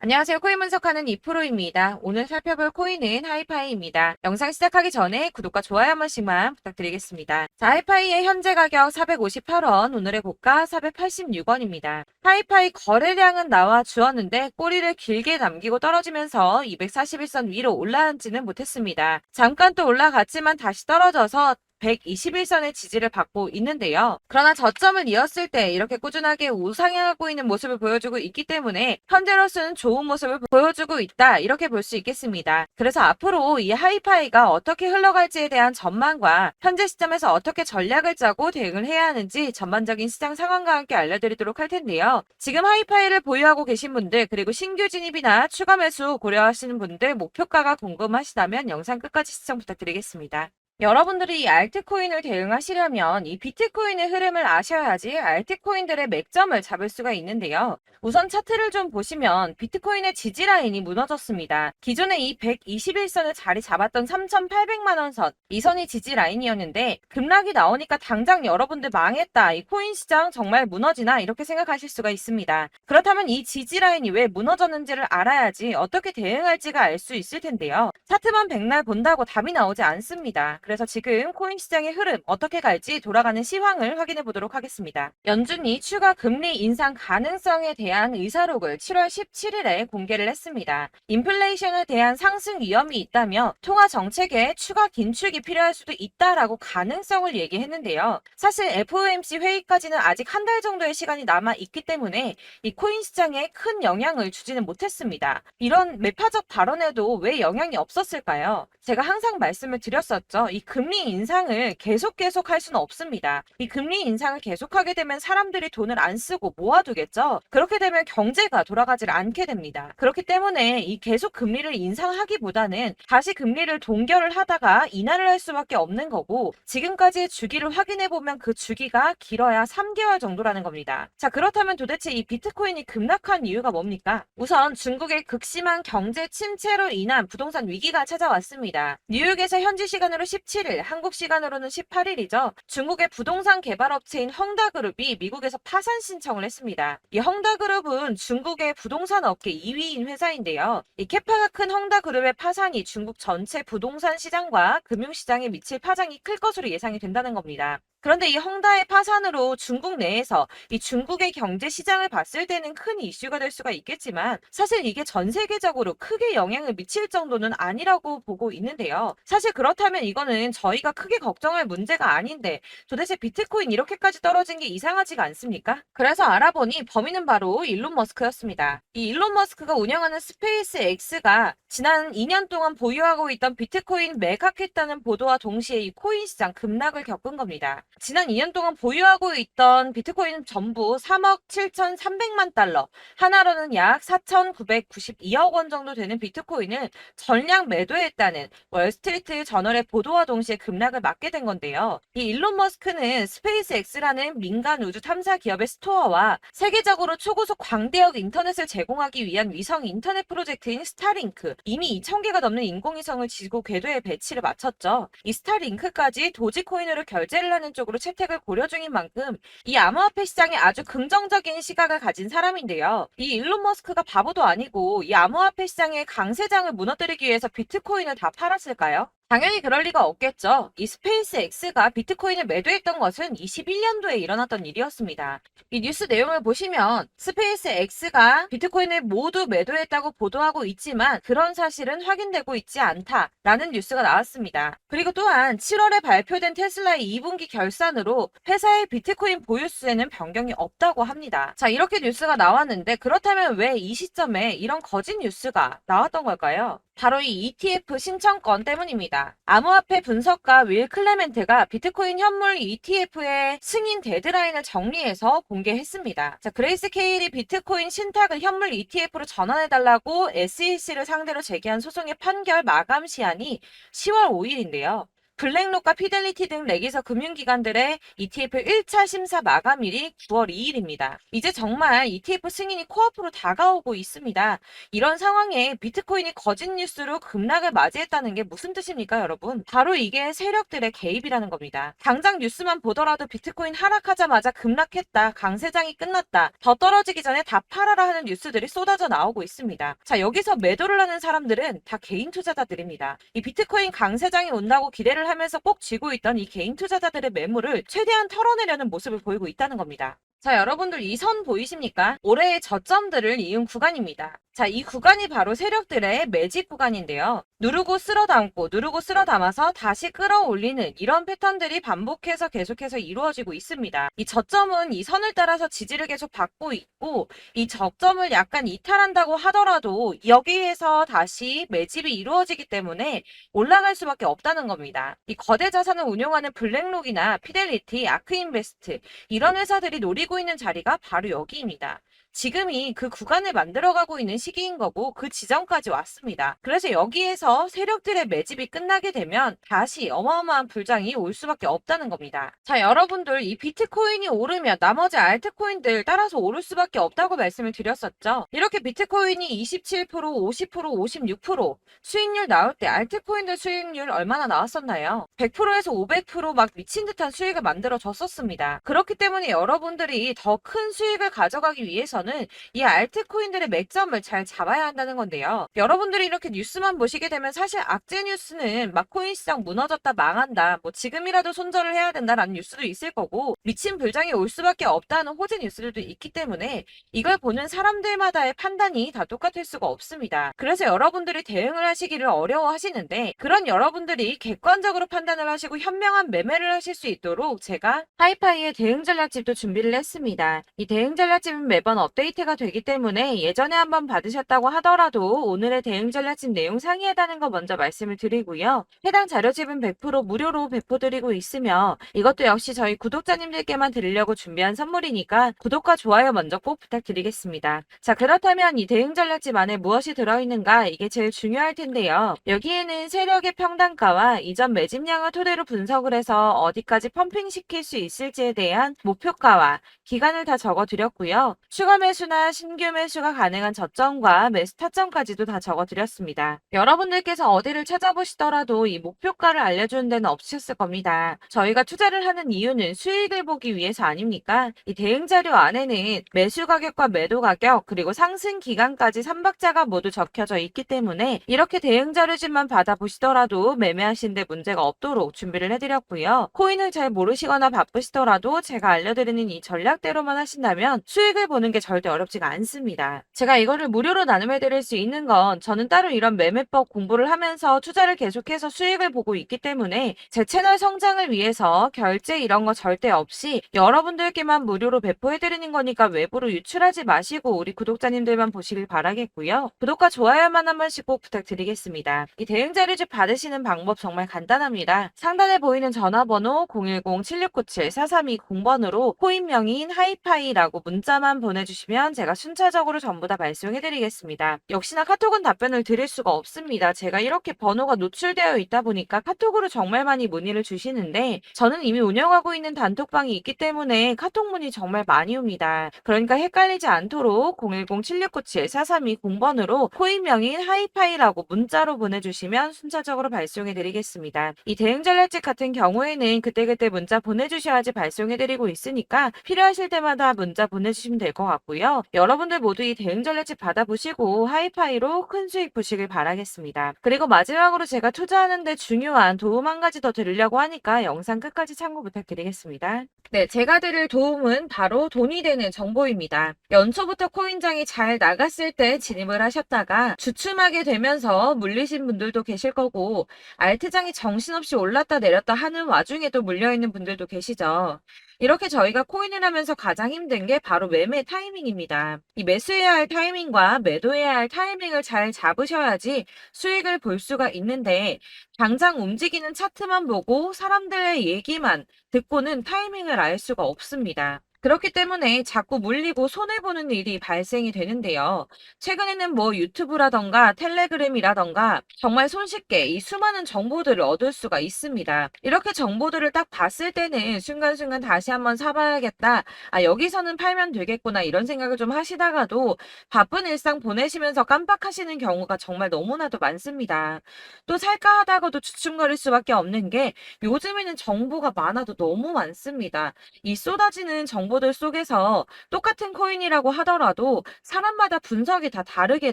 안녕하세요. 코인 분석하는 이프로입니다. 오늘 살펴볼 코인은 하이파이입니다. 영상 시작하기 전에 구독과 좋아요 한 번씩만 부탁드리겠습니다. 자, 하이파이의 현재 가격 458원, 오늘의 고가 486원입니다. 하이파이 거래량은 나와 주었는데 꼬리를 길게 남기고 떨어지면서 241선 위로 올라앉지는 못했습니다. 잠깐 또 올라갔지만 다시 떨어져서 121선의 지지를 받고 있는데요. 그러나 저점을 이었을 때 이렇게 꾸준하게 우상향하고 있는 모습을 보여주고 있기 때문에 현재로서는 좋은 모습을 보여주고 있다, 이렇게 볼 수 있겠습니다. 그래서 앞으로 이 하이파이가 어떻게 흘러갈지에 대한 전망과 현재 시점에서 어떻게 전략을 짜고 대응을 해야 하는지 전반적인 시장 상황과 함께 알려드리도록 할 텐데요. 지금 하이파이를 보유하고 계신 분들, 그리고 신규 진입이나 추가 매수 고려하시는 분들, 목표가가 궁금하시다면 영상 끝까지 시청 부탁드리겠습니다. 여러분들이 이 알트코인을 대응하시려면 이 비트코인의 흐름을 아셔야지 알트코인들의 맥점을 잡을 수가 있는데요. 우선 차트를 좀 보시면 비트코인의 지지 라인이 무너졌습니다. 기존에 이 121선을 자리 잡았던 3,800만원 선, 이 선이 지지 라인이었는데 급락이 나오니까 당장 여러분들 망했다, 이 코인 시장 정말 무너지나, 이렇게 생각하실 수가 있습니다. 그렇다면 이 지지 라인이 왜 무너졌는지를 알아야지 어떻게 대응할지가 알 수 있을 텐데요. 차트만 백날 본다고 답이 나오지 않습니다. 그래서 지금 코인 시장의 흐름 어떻게 갈지 돌아가는 시황을 확인해 보도록 하겠습니다. 연준이 추가 금리 인상 가능성에 대한 의사록을 7월 17일에 공개를 했습니다. 인플레이션에 대한 상승 위험이 있다며 통화 정책에 추가 긴축이 필요할 수도 있다라고 가능성을 얘기했는데요. 사실 FOMC 회의까지는 아직 한 달 정도의 시간이 남아 있기 때문에 이 코인 시장에 큰 영향을 주지는 못했습니다. 이런 매파적 발언에도 왜 영향이 없었을까요? 제가 항상 말씀을 드렸었죠. 이 금리 인상을 계속 할 수는 없습니다. 이 금리 인상을 계속하게 되면 사람들이 돈을 안 쓰고 모아두겠죠. 그렇게 되면 경제가 돌아가질 않게 됩니다. 그렇기 때문에 이 계속 금리를 인상하기보다는 다시 금리를 동결을 하다가 인하를 할 수밖에 없는 거고, 지금까지의 주기를 확인해 보면 그 주기가 길어야 3개월 정도라는 겁니다. 자, 그렇다면 도대체 이 비트코인이 급락한 이유가 뭡니까? 우선 중국의 극심한 경제 침체로 인한 부동산 위기가 찾아왔습니다. 뉴욕에서 현지 시간으로 17일, 한국 시간으로는 18일이죠. 중국의 부동산 개발업체인 헝다그룹이 미국에서 파산 신청을 했습니다. 이 헝다그룹은 중국의 부동산 업계 2위인 회사인데요. 이 캐파가 큰 헝다그룹의 파산이 중국 전체 부동산 시장과 금융시장에 미칠 파장이 클 것으로 예상이 된다는 겁니다. 그런데 이 헝다의 파산으로 중국 내에서 이 중국의 경제 시장을 봤을 때는 큰 이슈가 될 수가 있겠지만, 사실 이게 전 세계적으로 크게 영향을 미칠 정도는 아니라고 보고 있는데요. 사실 그렇다면 이거는 저희가 크게 걱정할 문제가 아닌데 도대체 비트코인 이렇게까지 떨어진 게 이상하지가 않습니까? 그래서 알아보니 범인은 바로 일론 머스크였습니다. 이 일론 머스크가 운영하는 스페이스 X가 지난 2년 동안 보유하고 있던 비트코인 매각했다는 보도와 동시에 이 코인 시장 급락을 겪은 겁니다. 지난 2년 동안 보유하고 있던 비트코인은 전부 3억 7,300만 달러, 하나로는 약 4,992억 원 정도 되는 비트코인을 전량 매도했다는 월스트리트 저널의 보도와 동시에 급락을 맞게 된 건데요. 이 일론 머스크는 스페이스 X라는 민간 우주 탐사 기업의 스토어와 세계적으로 초고속 광대역 인터넷을 제공하기 위한 위성 인터넷 프로젝트인 스타링크, 이미 2,000개가 넘는 인공위성을 지구 궤도에 배치를 마쳤죠. 이 스타링크까지 도지코인으로 결제를 하는 쪽으로 채택을 고려 중인 만큼 이 암호화폐 시장에 아주 긍정적인 시각을 가진 사람인데요. 이 일론 머스크가 바보도 아니고 이 암호화폐 시장의 강세장을 무너뜨리기 위해서 비트코인을 다 팔았을까요? 당연히 그럴 리가 없겠죠. 이 스페이스 X가 비트코인을 매도했던 것은 21년도에 일어났던 일이었습니다. 이 뉴스 내용을 보시면 스페이스 X가 비트코인을 모두 매도했다고 보도하고 있지만 그런 사실은 확인되고 있지 않다라는 뉴스가 나왔습니다. 그리고 또한 7월에 발표된 테슬라의 2분기 결산으로 회사의 비트코인 보유수에는 변경이 없다고 합니다. 자, 이렇게 뉴스가 나왔는데 그렇다면 왜 이 시점에 이런 거짓 뉴스가 나왔던 걸까요? 바로 이 ETF 신청권 때문입니다. 암호화폐 분석가 윌 클레멘트가 비트코인 현물 ETF의 승인 데드라인을 정리해서 공개했습니다. 자, 그레이스케일이 비트코인 신탁을 현물 ETF로 전환해달라고 SEC를 상대로 제기한 소송의 판결 마감 시한이 10월 5일인데요. 블랙록과 피델리티 등 레기서 금융기관들의 ETF 1차 심사 마감일이 9월 2일입니다. 이제 정말 ETF 승인이 코앞으로 다가오고 있습니다. 이런 상황에 비트코인이 거짓 뉴스로 급락을 맞이했다는 게 무슨 뜻입니까, 여러분? 바로 이게 세력들의 개입이라는 겁니다. 당장 뉴스만 보더라도 비트코인 하락하자마자 급락했다, 강세장이 끝났다, 더 떨어지기 전에 다 팔아라 하는 뉴스들이 쏟아져 나오고 있습니다. 자, 여기서 매도를 하는 사람들은 다 개인 투자자들입니다. 이 비트코인 강세장이 온다고 기대를 하면서 꼭 쥐고 있던 이 개인 투자자들의 매물을 최대한 털어내려는 모습을 보이고 있다는 겁니다. 자, 여러분들 이 선 보이십니까? 올해의 저점들을 이은 구간입니다. 자, 이 구간이 바로 세력들의 매집 구간인데요. 누르고 쓸어 담고 누르고 쓸어 담아서 다시 끌어올리는 이런 패턴들이 반복해서 계속해서 이루어지고 있습니다. 이 저점은 이 선을 따라서 지지를 계속 받고 있고, 이 저점을 약간 이탈한다고 하더라도 여기에서 다시 매집이 이루어지기 때문에 올라갈 수밖에 없다는 겁니다. 이 거대 자산을 운용하는 블랙록이나 피델리티, 아크인베스트 이런 회사들이 노리고 있는 자리가 바로 여기입니다. 지금이 그 구간을 만들어가고 있는 시기인 거고 그 지점까지 왔습니다. 그래서 여기에서 세력들의 매집이 끝나게 되면 다시 어마어마한 불장이 올 수밖에 없다는 겁니다. 자, 여러분들 이 비트코인이 오르면 나머지 알트코인들 따라서 오를 수밖에 없다고 말씀을 드렸었죠. 이렇게 비트코인이 27%, 50%, 56% 수익률 나올 때 알트코인들 수익률 얼마나 나왔었나요? 100%에서 500%막 미친 듯한 수익을 만들어 줬었습니다. 그렇기 때문에 여러분들이 더 큰 수익을 가져가기 위해서는 이 알트코인들의 맥점을 잘 잡아야 한다는 건데요. 여러분들이 이렇게 뉴스만 보시게 되면 사실 악재 뉴스는 막 코인 시장 무너졌다, 망한다, 뭐 지금이라도 손절을 해야 된다라는 뉴스도 있을 거고, 미친 불장이 올 수밖에 없다는 호재 뉴스들도 있기 때문에 이걸 보는 사람들마다의 판단이 다 똑같을 수가 없습니다. 그래서 여러분들이 대응을 하시기를 어려워하시는데, 그런 여러분들이 객관적으로 판단을 하시고 현명한 매매를 하실 수 있도록 제가 하이파이의 대응 전략집도 준비를 했습니다. 이 대응 전략집은 매번 업데이트가 되기 때문에 예전에 한번 받으셨다고 하더라도 오늘의 대응 전략집 내용 상이하다는 거 먼저 말씀을 드리고요. 해당 자료집은 100% 무료로 배포드리고 있으며 이것도 역시 저희 구독자님들께만 드리려고 준비한 선물이니까 구독과 좋아요 먼저 꼭 부탁드리겠습니다. 자, 그렇다면 이 대응 전략집 안에 무엇이 들어있는가, 이게 제일 중요할 텐데요. 여기에는 세력의 평단가와 이전 매집량을 토대로 분석을 해서 어디까지 펌핑시킬 수 있을지에 대한 목표가와 기간을 다 적어드렸고요. 추가 매수나 신규 매수가 가능한 저점과 매수 타점까지도 다 적어드렸습니다. 여러분들께서 어디를 찾아보시더라도 이 목표가를 알려주는 데는 없으셨을 겁니다. 저희가 투자를 하는 이유는 수익을 보기 위해서 아닙니까? 이 대응 자료 안에는 매수 가격과 매도 가격 그리고 상승 기간까지 3박자가 모두 적혀져 있기 때문에 이렇게 대응 자료집만 받아보시더라도 매매하시는데 문제가 없도록 준비를 해드렸고요. 코인을 잘 모르시거나 바쁘시더라도 제가 알려드리는 이 전략대로만 하신다면 수익을 보는 게 절대 어렵지가 않습니다. 제가 이거를 무료로 나눔해드릴 수 있는 건 저는 따로 이런 매매법 공부를 하면서 투자를 계속해서 수익을 보고 있기 때문에 제 채널 성장을 위해서 결제 이런 거 절대 없이 여러분들께만 무료로 배포해드리는 거니까 외부로 유출하지 마시고 우리 구독자님들만 보시길 바라겠고요. 구독과 좋아요만 한 번씩 꼭 부탁드리겠습니다. 이 대응 자료집 받으시는 방법 정말 간단합니다. 상단에 보이는 전화번호 010-7697-4320번으로 코인명인 하이파이라고 문자만 보내주시면 제가 순차적으로 전부 다 발송해드리겠습니다. 역시나 카톡은 답변을 드릴 수가 없습니다. 제가 이렇게 번호가 노출되어 있다 보니까 카톡으로 정말 많이 문의를 주시는데 저는 이미 운영하고 있는 단톡방이 있기 때문에 카톡 문의 정말 많이 옵니다. 그러니까 헷갈리지 않도록 010-7697-4320번으로 코인명인 하이파이라고 문자로 보내주시면 순차적으로 발송해드리겠습니다. 이 대응 전략집 같은 경우에는 그때그때 문자 보내주셔야지 발송해드리고 있으니까 필요하실 때마다 문자 보내주시면 될 것 같고요. 여러분들 모두 이 대응 전략집 받아보시고 하이파이로 큰 수익 보시길 바라겠습니다. 그리고 마지막으로 제가 투자하는데 중요한 도움 한 가지 더 드리려고 하니까 영상 끝까지 참고 부탁드리겠습니다. 네, 제가 드릴 도움은 바로 돈이 되는 정보입니다. 연초부터 코인장이 잘 나갔을 때 진입을 하셨다가 주춤하게 되면서 물리신 분들도 계실 거고 알트장이 정신없이 올랐다 내렸다 하는 와중에도 물려있는 분들도 계시죠. 이렇게 저희가 코인을 하면서 가장 힘든 게 바로 매매 타이밍입니다. 이 매수해야 할 타이밍과 매도해야 할 타이밍을 잘 잡으셔야지 수익을 볼 수가 있는데 당장 움직이는 차트만 보고 사람들의 얘기만 듣고는 타이밍을 알 수가 없습니다. 그렇기 때문에 자꾸 물리고 손해보는 일이 발생이 되는데요. 최근에는 뭐 유튜브라던가 텔레그램이라던가 정말 손쉽게 이 수많은 정보들을 얻을 수가 있습니다. 이렇게 정보들을 딱 봤을 때는 순간순간 다시 한번 사봐야겠다. 아, 여기서는 팔면 되겠구나. 이런 생각을 좀 하시다가도 바쁜 일상 보내시면서 깜빡하시는 경우가 정말 너무나도 많습니다. 또 살까 하다가도 주춤거릴 수밖에 없는 게 요즘에는 정보가 많아도 너무 많습니다. 이 쏟아지는 정보들 속에서 똑같은 코인이라고 하더라도 사람마다 분석이 다 다르게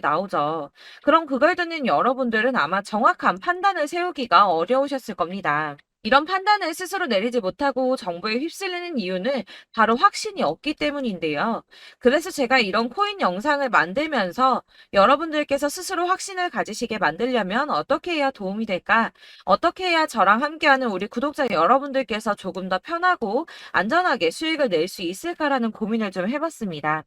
나오죠. 그럼 그걸 듣는 여러분들은 아마 정확한 판단을 세우기가 어려우셨을 겁니다. 이런 판단을 스스로 내리지 못하고 정보에 휩쓸리는 이유는 바로 확신이 없기 때문인데요. 그래서 제가 이런 코인 영상을 만들면서 여러분들께서 스스로 확신을 가지시게 만들려면 어떻게 해야 도움이 될까? 어떻게 해야 저랑 함께하는 우리 구독자 여러분들께서 조금 더 편하고 안전하게 수익을 낼 수 있을까라는 고민을 좀 해봤습니다.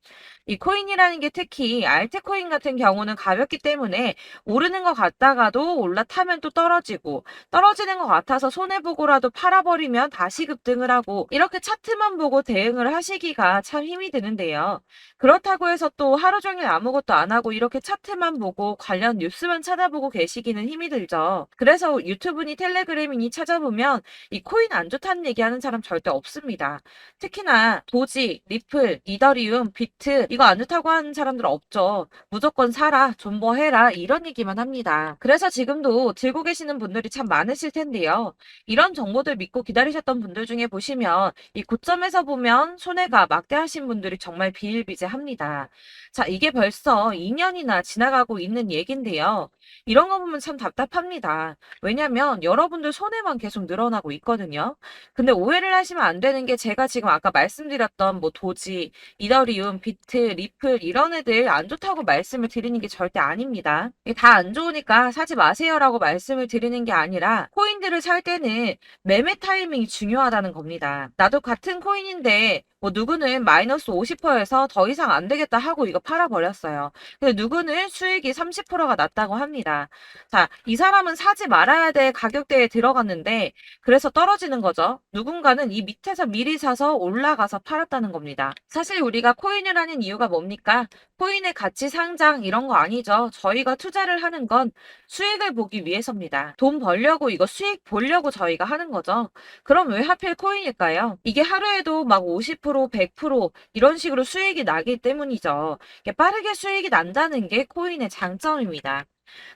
이 코인이라는 게 특히 알트코인 같은 경우는 가볍기 때문에 오르는 것 같다가도 올라타면 또 떨어지고 떨어지는 것 같아서 손해보고라도 팔아버리면 다시 급등을 하고 이렇게 차트만 보고 대응을 하시기가 참 힘이 드는데요. 그렇다고 해서 또 하루 종일 아무것도 안 하고 이렇게 차트만 보고 관련 뉴스만 찾아보고 계시기는 힘이 들죠. 그래서 유튜브니 텔레그램이니 찾아보면 이 코인 안 좋다는 얘기하는 사람 절대 없습니다. 특히나 도지, 리플, 이더리움, 비트 이거 안 좋다고 하는 사람들 없죠. 무조건 사라, 존버해라 이런 얘기만 합니다. 그래서 지금도 들고 계시는 분들이 참 많으실 텐데요. 이런 정보들 믿고 기다리셨던 분들 중에 보시면 이 고점에서 보면 손해가 막대하신 분들이 정말 비일비재합니다. 자, 이게 벌써 2년이나 지나가고 있는 얘긴데요. 이런 거 보면 참 답답합니다. 왜냐면 여러분들 손해만 계속 늘어나고 있거든요. 근데 오해를 하시면 안 되는 게 제가 지금 아까 말씀드렸던 뭐 도지, 이더리움, 비트, 리플 이런 애들 안 좋다고 말씀을 드리는 게 절대 아닙니다. 다 안 좋으니까 사지 마세요라고 말씀을 드리는 게 아니라 코인들을 살 때는 매매 타이밍이 중요하다는 겁니다. 나도 같은 코인인데 뭐 누구는 마이너스 50%에서 더 이상 안 되겠다 하고 이거 팔아버렸어요. 근데 누구는 수익이 30%가 났다고 합니다. 자, 이 사람은 사지 말아야 될 가격대에 들어갔는데 그래서 떨어지는 거죠. 누군가는 이 밑에서 미리 사서 올라가서 팔았다는 겁니다. 사실 우리가 코인을 하는 이유가 뭡니까? 코인의 가치 상장 이런 거 아니죠. 저희가 투자를 하는 건 수익을 보기 위해서입니다. 돈 벌려고 이거 수익 보려고 저희가 하는 거죠. 그럼 왜 하필 코인일까요? 이게 하루에도 막 50%, 100% 이런 식으로 수익이 나기 때문이죠. 이게 빠르게 수익이 난다는 게 코인의 장점입니다.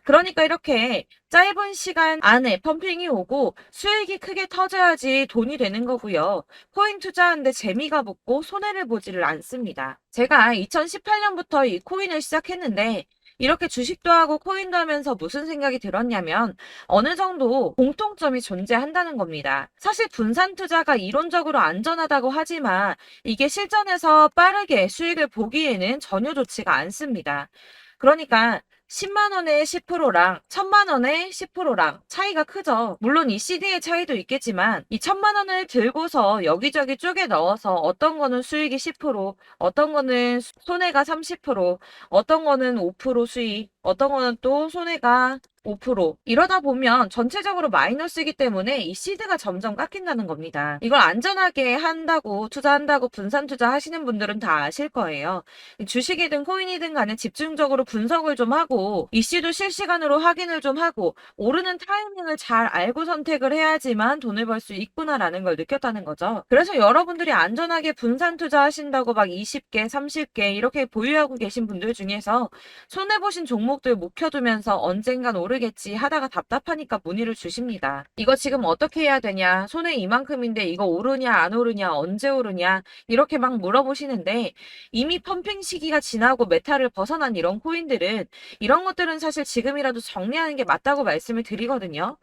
그러니까 이렇게 짧은 시간 안에 펌핑이 오고 수익이 크게 터져야지 돈이 되는 거고요. 코인 투자하는데 재미가 붙고 손해를 보지를 않습니다. 제가 2018년부터 이 코인을 시작했는데 이렇게 주식도 하고 코인도 하면서 무슨 생각이 들었냐면 어느 정도 공통점이 존재한다는 겁니다. 사실 분산 투자가 이론적으로 안전하다고 하지만 이게 실전에서 빠르게 수익을 보기에는 전혀 좋지가 않습니다. 그러니까 10만 원에 10%랑 1000만 원에 10%랑 차이가 크죠. 물론 이 CD의 차이도 있겠지만 이 1000만 원을 들고서 여기저기 쪼개 넣어서 어떤 거는 수익이 10%, 어떤 거는 손해가 30%, 어떤 거는 5% 수익, 어떤 거는 또 손해가 5% 이러다 보면 전체적으로 마이너스이기 때문에 이 시드가 점점 깎인다는 겁니다. 이걸 안전하게 한다고 투자한다고 분산 투자하시는 분들은 다 아실 거예요. 주식이든 코인이든 간에 집중적으로 분석을 좀 하고 이슈도 실시간으로 확인을 좀 하고 오르는 타이밍을 잘 알고 선택을 해야지만 돈을 벌 수 있구나라는 걸 느꼈다는 거죠. 그래서 여러분들이 안전하게 분산 투자하신다고 막 20개, 30개 이렇게 보유하고 계신 분들 중에서 손해보신 종목들 묵혀두면서 언젠간 오르겠지 하다가 답답하니까 문의를 주십니다. 이거 지금 어떻게 해야 되냐? 손해 이만큼인데 이거 오르냐 안 오르냐 언제 오르냐 이렇게 막 물어보시는데 이미 펌핑 시기가 지나고 메타를 벗어난 이런 코인들은 이런 것들은 사실 지금이라도 정리하는 게 맞다고 말씀을 드리거든요.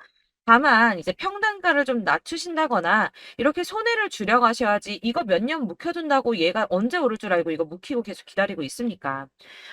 다만 이제 평단가를 좀 낮추신다거나 이렇게 손해를 줄여가셔야지 이거 몇 년 묵혀둔다고 얘가 언제 오를 줄 알고 이거 묵히고 계속 기다리고 있습니까?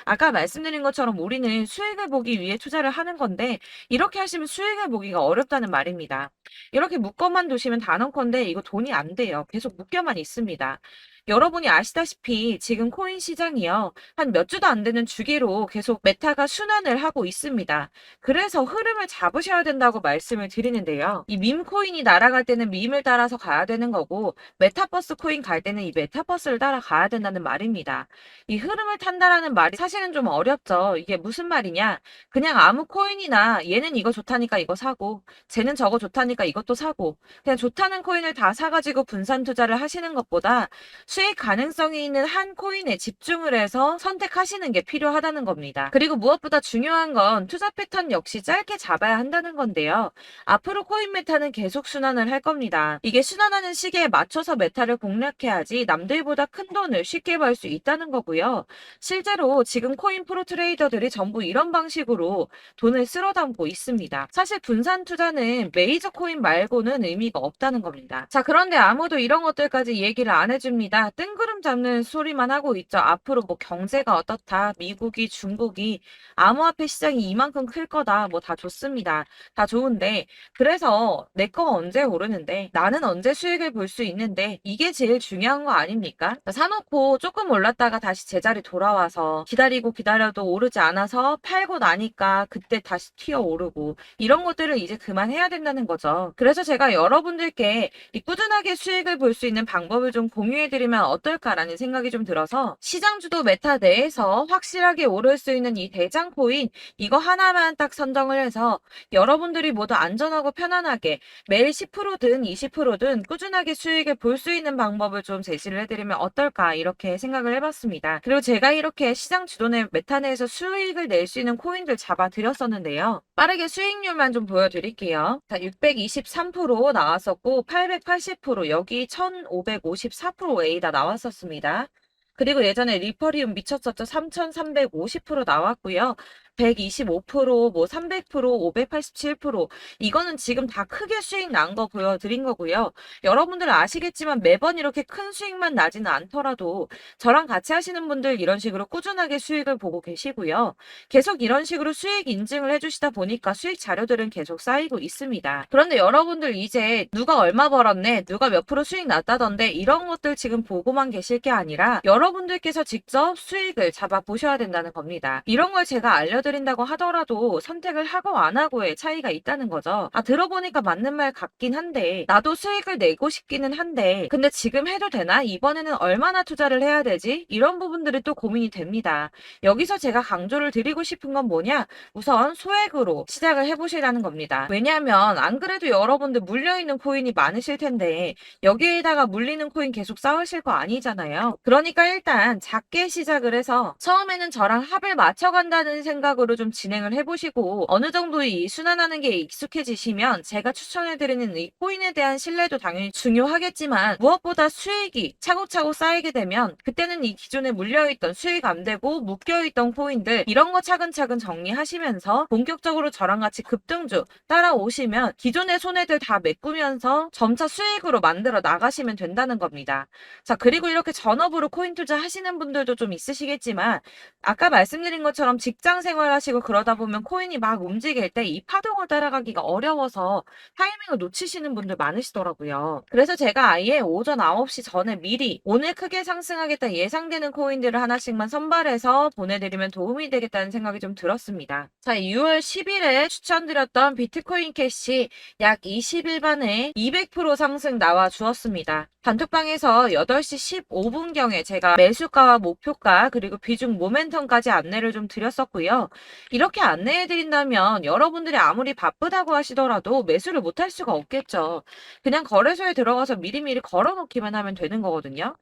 아까 말씀드린 것처럼 우리는 수익을 보기 위해 투자를 하는 건데 이렇게 하시면 수익을 보기가 어렵다는 말입니다. 이렇게 묶어만 두시면 단언컨대 이거 돈이 안 돼요. 계속 묶여만 있습니다. 여러분이 아시다시피 지금 코인 시장이요. 한 몇 주도 안 되는 주기로 계속 메타가 순환을 하고 있습니다. 그래서 흐름을 잡으셔야 된다고 말씀을 드리는데요. 이 밈 코인이 날아갈 때는 밈을 따라서 가야 되는 거고 메타버스 코인 갈 때는 이 메타버스를 따라가야 된다는 말입니다. 이 흐름을 탄다라는 말이 사실은 좀 어렵죠. 이게 무슨 말이냐? 그냥 아무 코인이나 얘는 이거 좋다니까 이거 사고 쟤는 저거 좋다니까 이것도 사고 그냥 좋다는 코인을 다 사가지고 분산 투자를 하시는 것보다 수익 가능성이 있는 한 코인에 집중을 해서 선택하시는 게 필요하다는 겁니다. 그리고 무엇보다 중요한 건 투자 패턴 역시 짧게 잡아야 한다는 건데요. 앞으로 코인 메타는 계속 순환을 할 겁니다. 이게 순환하는 시기에 맞춰서 메타를 공략해야지 남들보다 큰 돈을 쉽게 벌 수 있다는 거고요. 실제로 지금 코인 프로 트레이더들이 전부 이런 방식으로 돈을 쓸어 담고 있습니다. 사실 분산 투자는 메이저 코인 말고는 의미가 없다는 겁니다. 자, 그런데 아무도 이런 것들까지 얘기를 안 해줍니다. 뜬구름 잡는 소리만 하고 있죠. 앞으로 뭐 경제가 어떻다, 미국이, 중국이, 암호화폐 시장이 이만큼 클 거다, 뭐 다 좋습니다. 다 좋은데, 그래서 내 거가 언제 오르는데, 나는 언제 수익을 볼 수 있는데, 이게 제일 중요한 거 아닙니까? 자, 사놓고 조금 올랐다가 다시 제자리 돌아와서 기다리고 기다려도 오르지 않아서 팔고 나니까 그때 다시 튀어 오르고, 이런 것들을 이제 그만해야 된다는 거죠. 그래서 제가 여러분들께 이 꾸준하게 수익을 볼 수 있는 방법을 좀 공유해드리면 어떨까라는 생각이 좀 들어서 시장주도 메타 내에서 확실하게 오를 수 있는 이 대장 코인 이거 하나만 딱 선정을 해서 여러분들이 모두 안전하고 편안하게 매일 10%든 20%든 꾸준하게 수익을 볼 수 있는 방법을 좀 제시를 해드리면 어떨까 이렇게 생각을 해봤습니다. 그리고 제가 이렇게 시장 주도내 메타 내에서 수익을 낼 수 있는 코인들 잡아드렸었는데요. 빠르게 수익률만 좀 보여드릴게요. 자, 623% 나왔었고 880% 여기 1554%A다 나왔었습니다. 그리고 예전에 리퍼리움 미쳤었죠. 3350% 나왔고요. 125%, 뭐 300%, 587% 이거는 지금 다 크게 수익 난 거 보여드린 거고요. 여러분들은 아시겠지만 매번 이렇게 큰 수익만 나지는 않더라도 저랑 같이 하시는 분들 이런 식으로 꾸준하게 수익을 보고 계시고요. 계속 이런 식으로 수익 인증을 해주시다 보니까 수익 자료들은 계속 쌓이고 있습니다. 그런데 여러분들 이제 누가 얼마 벌었네, 누가 몇 프로 수익 났다던데 이런 것들 지금 보고만 계실 게 아니라 여러분들께서 직접 수익을 잡아 보셔야 된다는 겁니다. 이런 걸 제가 알려드린다고 하더라도 선택을 하고 안 하고의 차이가 있다는 거죠. 아, 들어보니까 맞는 말 같긴 한데 나도 수익을 내고 싶기는 한데 근데 지금 해도 되나? 이번에는 얼마나 투자를 해야 되지? 이런 부분들이 또 고민이 됩니다. 여기서 제가 강조를 드리고 싶은 건 뭐냐? 우선 소액으로 시작을 해보시라는 겁니다. 왜냐하면 안 그래도 여러분들 물려있는 코인이 많으실 텐데 여기에다가 물리는 코인 계속 쌓으실 거 아니잖아요. 그러니까 일단 작게 시작을 해서 처음에는 저랑 합을 맞춰간다는 생각으로 좀 진행을 해보시고 어느 정도 이 순환하는 게 익숙해지시면 제가 추천해드리는 이 코인에 대한 신뢰도 당연히 중요하겠지만 무엇보다 수익이 차곡차곡 쌓이게 되면 그때는 이 기존에 물려있던 수익 안 되고 묶여있던 코인들 이런 거 차근차근 정리하시면서 본격적으로 저랑 같이 급등주 따라오시면 기존의 손해들 다 메꾸면서 점차 수익으로 만들어 나가시면 된다는 겁니다. 자, 그리고 이렇게 전업으로 코인 투자 하시는 분들도 좀 있으시겠지만 아까 말씀드린 것처럼 직장 생활하시고 그러다 보면 코인이 막 움직일 때 이 파동을 따라가기가 어려워서 타이밍을 놓치시는 분들 많으시더라고요. 그래서 제가 아예 오전 9시 전에 미리 오늘 크게 상승하겠다 예상되는 코인들을 하나씩만 선발해서 보내드리면 도움이 되겠다는 생각이 좀 들었습니다. 자, 6월 10일에 추천드렸던 비트코인 캐시 약 20일 만에 200% 상승 나와 주었습니다. 단톡방에서 8시 15분경에 제가 매수가와 목표가 그리고 비중 모멘텀까지 안내를 좀 드렸었고요. 이렇게 안내해드린다면 여러분들이 아무리 바쁘다고 하시더라도 매수를 못할 수가 없겠죠. 그냥 거래소에 들어가서 미리미리 걸어놓기만 하면 되는 거거든요.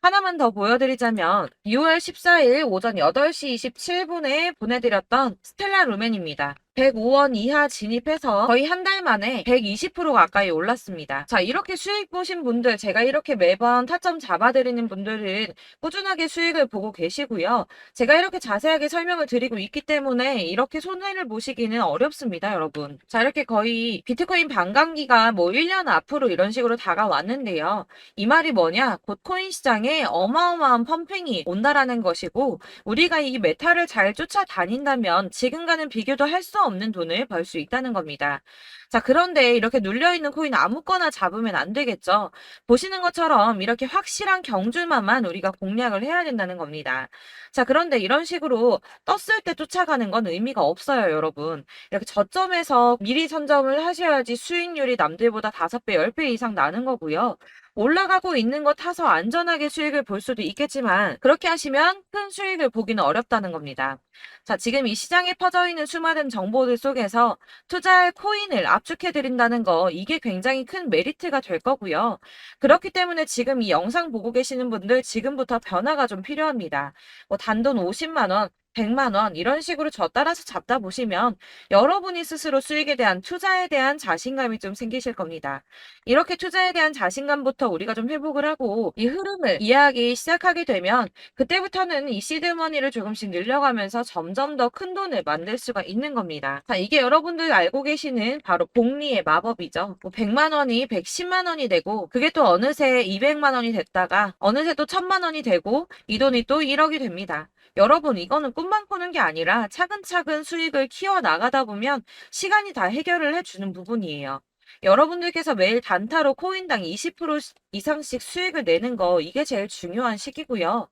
하나만 더 보여드리자면 6월 14일 오전 8시 27분에 보내드렸던 스텔라 루멘입니다. 105원 이하 진입해서 거의 한 달 만에 120% 가까이 올랐습니다. 자, 이렇게 수익 보신 분들, 제가 이렇게 매번 타점 잡아드리는 분들은 꾸준하게 수익을 보고 계시고요. 제가 이렇게 자세하게 설명을 드리고 있기 때문에 이렇게 손해를 보시기는 어렵습니다, 여러분. 자, 이렇게 거의 비트코인 반감기가 뭐 1년 앞으로 이런 식으로 다가왔는데요. 이 말이 뭐냐? 곧 코인 시장에 어마어마한 펌핑이 온다라는 것이고 우리가 이 메타를 잘 쫓아다닌다면 지금과는 비교도 할 수 수가 없는 돈을 벌 수 있다는 겁니다. 자, 그런데 이렇게 눌려있는 코인 아무거나 잡으면 안 되겠죠. 보시는 것처럼 이렇게 확실한 경주만만 우리가 공략을 해야 된다는 겁니다. 자, 그런데 이런 식으로 떴을 때 쫓아가는 건 의미가 없어요, 여러분. 이렇게 저점에서 미리 선점을 하셔야지 수익률이 남들보다 5배, 10배 이상 나는 거고요. 올라가고 있는 거 타서 안전하게 수익을 볼 수도 있겠지만 그렇게 하시면 큰 수익을 보기는 어렵다는 겁니다. 자, 지금 이 시장에 퍼져 있는 수많은 정보들 속에서 투자할 코인을 압축해 드린다는 거 이게 굉장히 큰 메리트가 될 거고요. 그렇기 때문에 지금 이 영상 보고 계시는 분들 지금부터 변화가 좀 필요합니다. 뭐 단돈 50만 원, 100만 원 이런 식으로 저 따라서 잡다 보시면 여러분이 스스로 수익에 대한 투자에 대한 자신감이 좀 생기실 겁니다. 이렇게 투자에 대한 자신감부터 우리가 좀 회복을 하고 이 흐름을 이해하기 시작하게 되면 그때부터는 이 시드머니를 조금씩 늘려가면서 점점 더 큰 돈을 만들 수가 있는 겁니다. 자, 이게 여러분들 알고 계시는 바로 복리의 마법이죠. 뭐 100만 원이 110만 원이 되고 그게 또 어느새 200만 원이 됐다가 어느새 또 1000만 원이 되고 이 돈이 또 1억이 됩니다. 여러분, 이거는 꿈만 꾸는 게 아니라 차근차근 수익을 키워 나가다 보면 시간이 다 해결을 해주는 부분이에요. 여러분들께서 매일 단타로 코인당 20% 이상씩 수익을 내는 거 이게 제일 중요한 시기고요.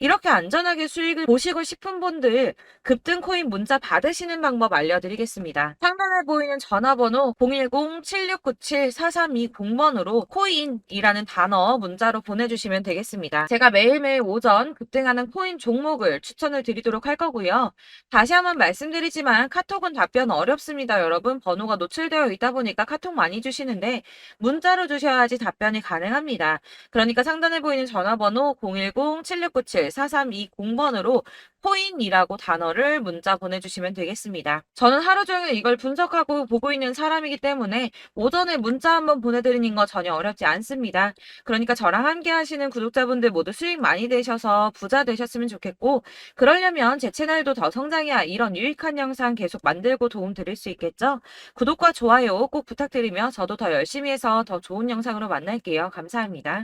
이렇게 안전하게 수익을 보시고 싶은 분들 급등 코인 문자 받으시는 방법 알려드리겠습니다. 상단에 보이는 전화번호 010-7697-4320번으로 코인이라는 단어 문자로 보내주시면 되겠습니다. 제가 매일매일 오전 급등하는 코인 종목을 추천을 드리도록 할 거고요. 다시 한번 말씀드리지만 카톡은 답변 어렵습니다. 여러분, 번호가 노출되어 있다 보니까 카톡 많이 주시는데 문자로 주셔야지 답변이 가능합니다. 그러니까 상단에 보이는 전화번호 010-7697-4320번으로 코인이라고 단어를 문자 보내주시면 되겠습니다. 저는 하루 종일 이걸 분석하고 보고 있는 사람이기 때문에 오전에 문자 한번 보내드리는 거 전혀 어렵지 않습니다. 그러니까 저랑 함께 하시는 구독자분들 모두 수익 많이 되셔서 부자 되셨으면 좋겠고 그러려면 제 채널도 더 성장해야 이런 유익한 영상 계속 만들고 도움 드릴 수 있겠죠? 구독과 좋아요 꼭 부탁드리며 저도 더 열심히 해서 더 좋은 영상으로 만날게요. 감사합니다.